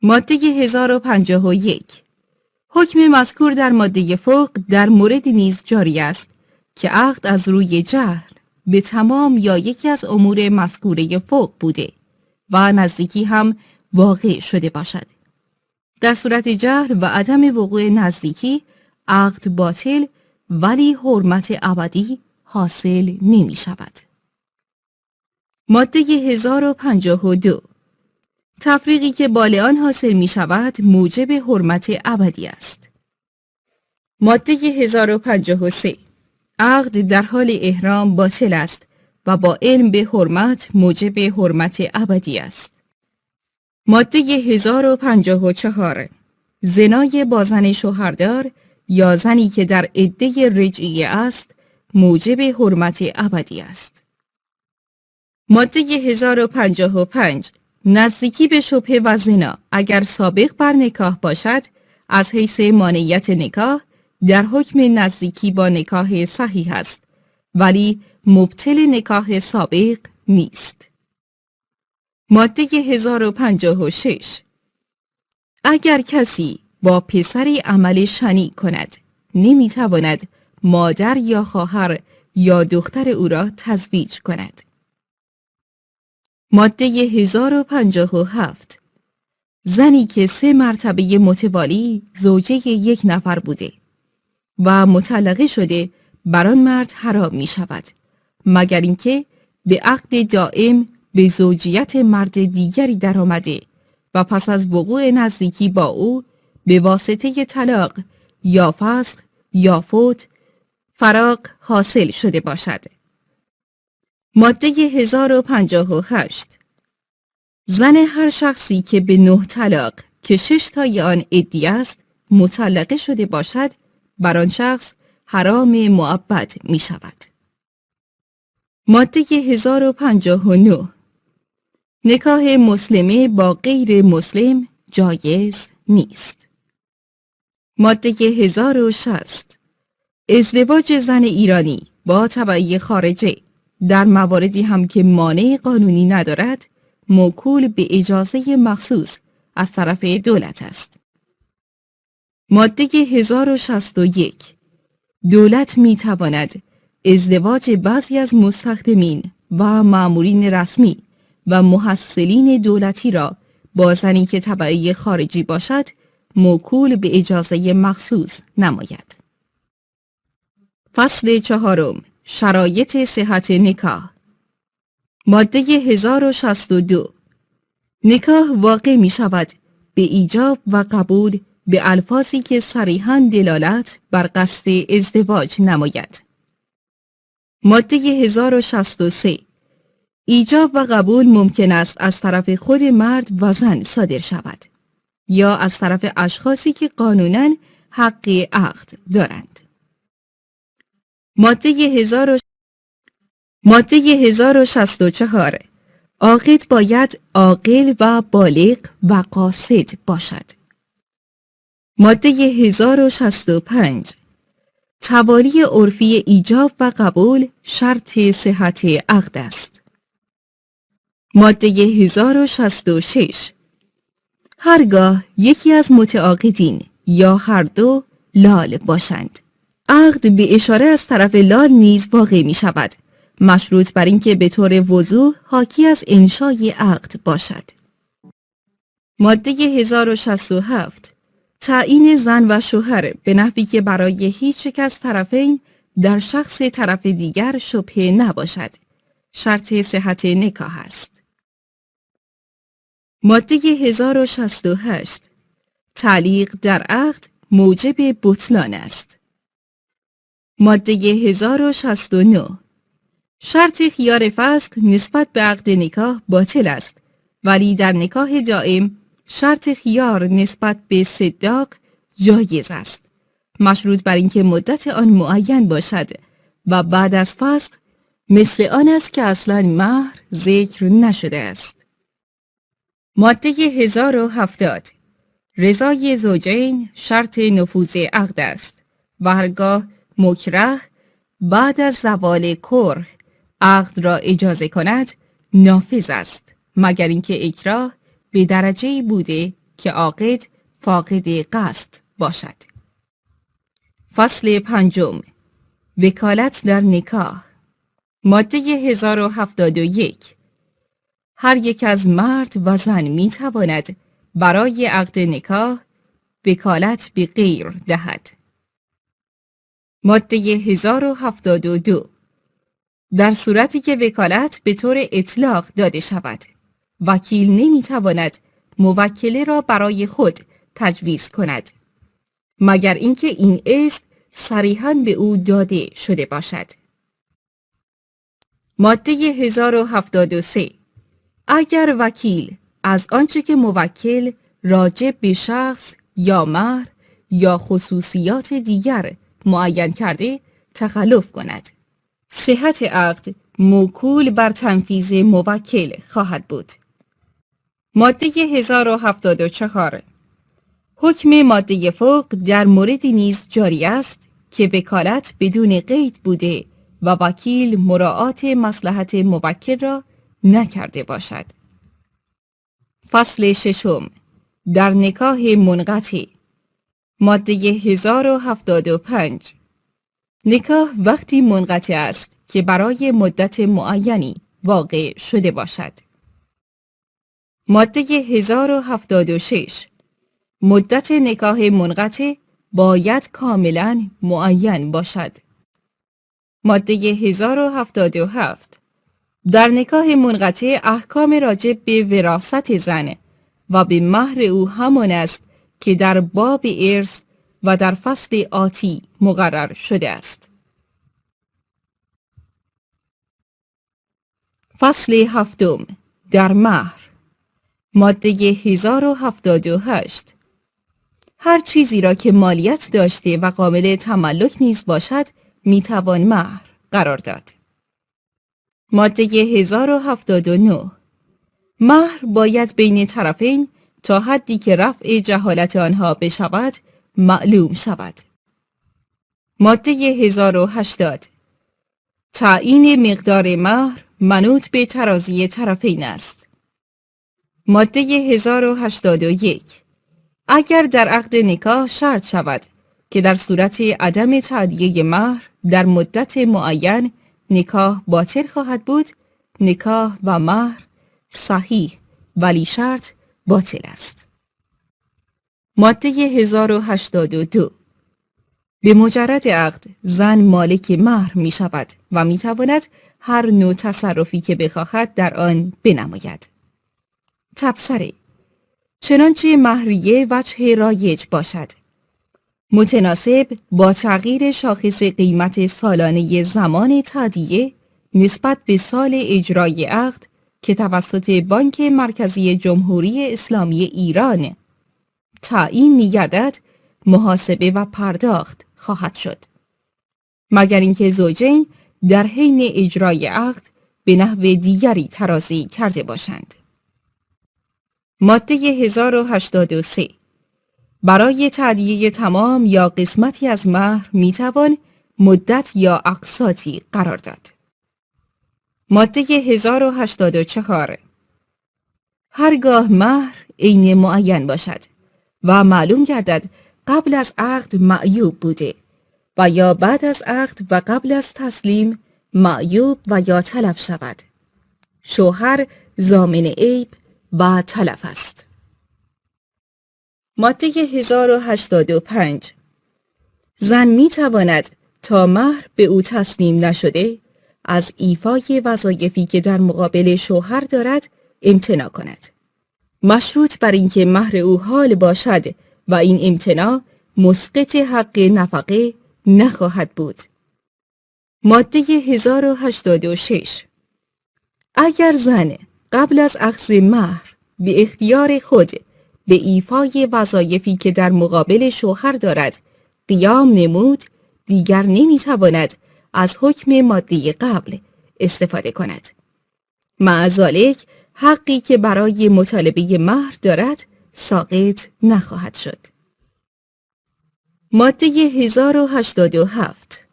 ماده 1051 حکم مذکور در ماده فوق در موردی نیز جاری است که عقد از روی جهل به تمام یا یکی از امور مذکوره فوق بوده و نزدیکی هم واقع شده باشد. در صورت جهل و عدم وقوع نزدیکی عقد باطل ولی حرمت ابدی حاصل نمی شود. ماده 1052 تفریقی که بالغان حاصل می شود موجب حرمت ابدی است. ماده 1053 عقد در حال احرام باطل است و با علم به حرمت موجب حرمت ابدی است. ماده 1054 زنای با زن شوهردار یا زنی که در عده رجعیه است موجب حرمت ابدی است. ماده 1055 نزدیکی به شبهه و زنا اگر سابق بر نکاح باشد از حیث مانعیت نکاح در حکم نزدیکی با نکاح صحیح است ولی مبطل نکاح سابق نیست. ماده 1056 اگر کسی با پسری عمل شنیع کند نمیتواند مادر یا خواهر یا دختر او را تزویج کند. ماده 1057 زنی که 3 مرتبه متوالی زوجه یک نفر بوده و مطلقه شده بر آن مرد حرام می شود مگر اینکه به عقد دائم به زوجیت مرد دیگری درآمده و پس از وقوع نزدیکی با او به واسطه طلاق یا فسخ یا فوت فراق حاصل شده باشد. ماده 1058 زن هر شخصی که به 9 طلاق که 6 تای آن عدی است مطلقه شده باشد بر آن شخص حرام مؤبد می شود. ماده 1059 نکاح مسلمه با غیر مسلم جایز نیست. ماده 1060 ازدواج زن ایرانی با تبعی خارجه در مواردی هم که مانع قانونی ندارد موکول به اجازه مخصوص از طرف دولت است. ماده 1061 دولت می تواند ازدواج بعضی از مستخدمین و مامورین رسمی و محصلین دولتی را با زنی که تبعی خارجی باشد موکول به اجازه مخصوص نماید. فصل 4 شرایط صحت نکاح ماده 1062 نکاح واقع می شود به ایجاب و قبول به الفاظی که صریحاً دلالت بر قصد ازدواج نماید. ماده 1063 ایجاب و قبول ممکن است از طرف خود مرد و زن صادر شود یا از طرف اشخاصی که قانوناً حق عقد دارند. ماده 1064 عاقد باید عاقل و بالغ و قاصد باشد. ماده 1065 توالی عرفی ایجاب و قبول شرط صحت عقد است. ماده 1066 هرگاه یکی از متعاقدین یا هر دو لال باشند عقد به اشاره از طرف لال نیز واقع می شود مشروط بر اینکه به طور وضوح حاکی از انشای عقد باشد. ماده 1067 تعیین زن و شوهر به نحوی که برای هیچ یک از طرفین در شخص طرف دیگر شبهه نباشد شرط صحت نکاح است. ماده 1068 تعلیق در عقد موجب بطلان است. ماده 1069 شرط خیار فسخ نسبت به عقد نکاح باطل است ولی در نکاح دائم شرط خیار نسبت به صداق جایز است مشروط بر اینکه مدت آن معین باشد و بعد از فسخ مثل آن است که اصلا مهر ذکر نشده است. ماده 1070 رضای زوجین شرط نفوذ عقد است و هرگاه مکره بعد از زوال کره عقد را اجازه کند نافذ است مگر اینکه اکراه به درجه‌ای بوده که عاقد فاقد قصد باشد. فصل پنجم، وکالت در نکاح. ماده 1071. هر یک از مرد و زن می تواند برای عقد نکاح وکالت به غیر دهد. ماده 1072. در صورتی که وکالت به طور اطلاق داده شود، وکیل نمی تواند موکله را برای خود تجویز کند مگر اینکه این اسم صریحاً به او داده شده باشد. ماده 1073. اگر وکیل از آنچه که موکل راجع به شخص یا مهر یا خصوصیات دیگر معین کرده تخلف کند، صحت عقد موکول بر تنفیذ موکل خواهد بود. ماده 1074. حکم ماده فوق در موردی نیز جاری است که وکالت بدون قید بوده و وکیل مراعات مصلحت موکل را نکرده باشد. فصل ششم، در نکاح منقطع. ماده 1075. نکاح وقتی منقطع است که برای مدت معینی واقع شده باشد. ماده 1076. مدت نکاح منقطع باید کاملا معین باشد. ماده 1077. در نکاح منقطع احکام راجع به وراثت زن و به مهر او همان است که در باب ارث و در فصل آتی مقرر شده است. فصل هفتم، در مهر. ماده 1078. هر چیزی را که مالیت داشته و قابل تملک نیز باشد میتوان مهر قرار داد. ماده 1079. مهر باید بین طرفین تا حدی که رفع جهالت آنها بشود معلوم شود. ماده 1080. تعیین مقدار مهر منوط به ترازی طرفین است. ماده 1081. اگر در عقد نکاح شرط شود که در صورت عدم تأدیه مهر در مدت معین نکاح باطل خواهد بود، نکاح و مهر صحیح ولی شرط باطل است. ماده 1082. به مجرد عقد زن مالک مهر می شود و می تواند هر نوع تصرفی که بخواهد در آن بنماید. تبصره: چنانچه مهریه وجه رایج باشد، متناسب با تغییر شاخص قیمت سالانه زمان تادیه نسبت به سال اجرای عقد که توسط بانک مرکزی جمهوری اسلامی ایران تعیین می‌گردد، محاسبه و پرداخت خواهد شد، مگر اینکه زوجین در حین اجرای عقد به نحو دیگری ترازی کرده باشند. ماده 1083. برای تأدیه تمام یا قسمتی از مهر میتوان مدت یا اقساطی قرار داد. ماده 1084. هرگاه مهر عین معین باشد و معلوم گردد قبل از عقد معیوب بوده و یا بعد از عقد و قبل از تسلیم معیوب و یا تلف شود، شوهر ضامن عیب و تلف است. ماده 1085. زن می تواند تا مهر به او تسلیم نشده از ایفای وظایفی که در مقابل شوهر دارد امتناع کند، مشروط بر اینکه مهر او حال باشد و این امتناع مسقط حق نفقه نخواهد بود. ماده 1086. اگر زن قبل از اخذ مهر به اختیار خود به ایفای وظایفی که در مقابل شوهر دارد قیام نمود، دیگر نمیتواند از حکم ماده قبل استفاده کند. مع ذالک حقی که برای مطالبه مهر دارد ساقط نخواهد شد. ماده 1087.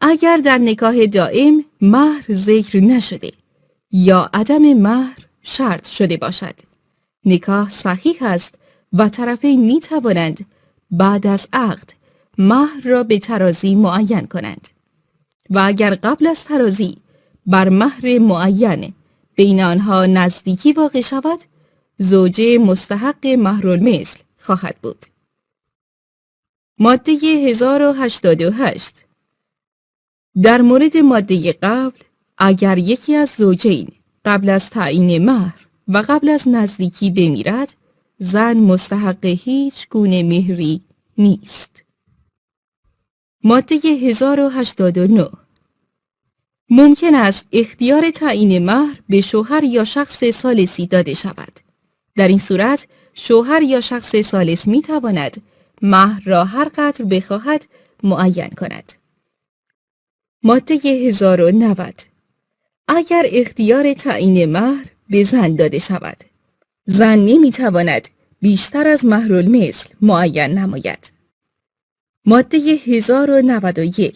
اگر در نکاح دائم مهر ذکر نشده یا عدم مهر شرط شده باشد نکاح صحیح است و طرفین می توانند بعد از عقد مهر را به ترازی معین کنند و اگر قبل از ترازی بر مهر معین بین آنها نزدیکی واقع شود، زوجه مستحق مهرالمثل خواهد بود. ماده 1088. در مورد ماده قبل، اگر یکی از زوجین قبل از تعیین مهر و قبل از نزدیکی بمیرد، زن مستحق هیچ گونه مهری نیست. ماده 1089. ممکن است اختیار تعیین مهر به شوهر یا شخص ثالثی داده شود. در این صورت شوهر یا شخص ثالث می تواند مهر را هر قدر بخواهد معین کند. ماده 1090. اگر اختیار تعیین مهر به زن داده شود، زن نمی تواند بیشتر از مهرالمثل معین نماید. ماده 1091.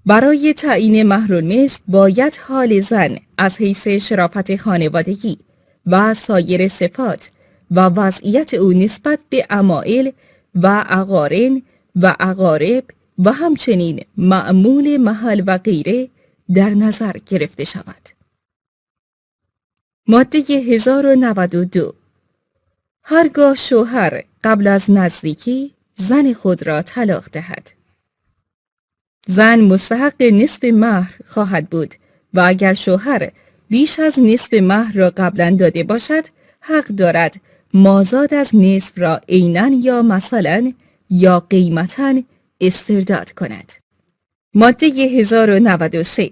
برای تعیین مهرالمثل باید حال زن از حیث شرافت خانوادگی و سایر صفات و وضعیت او نسبت به عمائل و اقارن و اقارب و همچنین معمول محل و غیره در نظر گرفته شود. ماده 1092. هرگاه شوهر قبل از نزدیکی زن خود را طلاق دهد، زن مستحق نصف مهر خواهد بود و اگر شوهر بیش از نصف مهر را قبلا داده باشد، حق دارد مازاد از نصف را عیناً یا مثلاً یا قیمتاً استرداد کند. ماده 1093.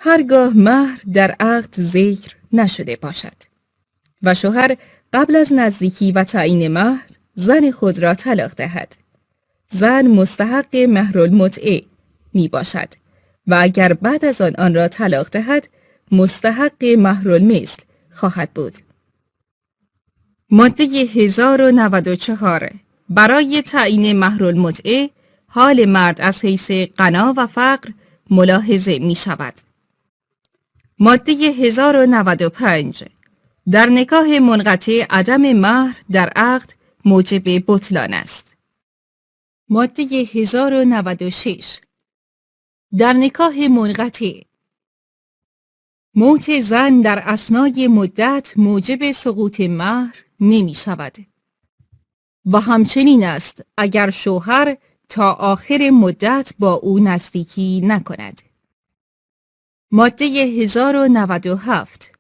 هرگاه مهر در عقد ذکر نشده باشد و شوهر قبل از نزدیکی و تعیین مهر زن خود را طلاق دهد، زن مستحق مهرالمتعه می باشد و اگر بعد از آن را طلاق دهد مستحق مهرالمثل خواهد بود. ماده 1094. برای تعیین مهرالمتعه حال مرد از حیث غنا و فقر ملاحظه می شود. ماده 1095. در نکاح منقطع عدم مهر در عقد موجب بطلان است. ماده 1096. در نکاح منقطع موت زن در اثنای مدت موجب سقوط مهر نمی شود و همچنین است اگر شوهر تا آخر مدت با او نزدیکی نکند. ماده 1097.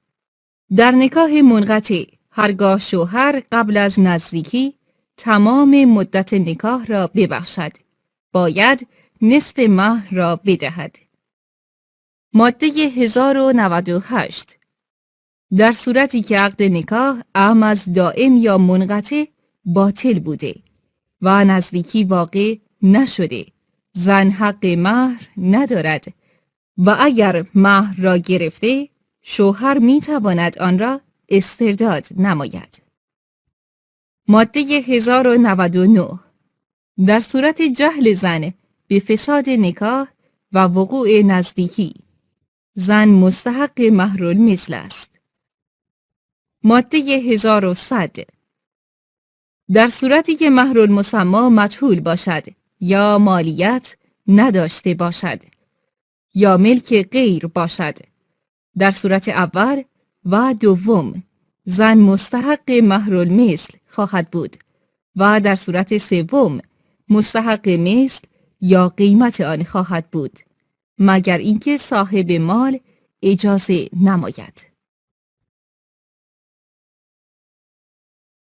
در نکاح منقطع هرگاه شوهر قبل از نزدیکی تمام مدت نکاح را ببخشد، باید نصف مهر را بدهد. ماده 1098. در صورتی که عقد نکاح اعم از دائم یا منقطع باطل بوده و نزدیکی واقع نشده، زن حق مهر ندارد و اگر مهر را گرفته، شوهر می تواند آن را استرداد نماید. ماده 1099. در صورت جهل زن به فساد نکاح و وقوع نزدیکی، زن مستحق مهرالمثل است. ماده 1100. در صورتی که مهرالمسمی مجهول باشد یا مالیت نداشته باشد یا ملک غیر باشد، در صورت اول و دوم زن مستحق مهرالمثل خواهد بود و در صورت سوم مستحق مثل یا قیمت آن خواهد بود، مگر اینکه صاحب مال اجازه نماید.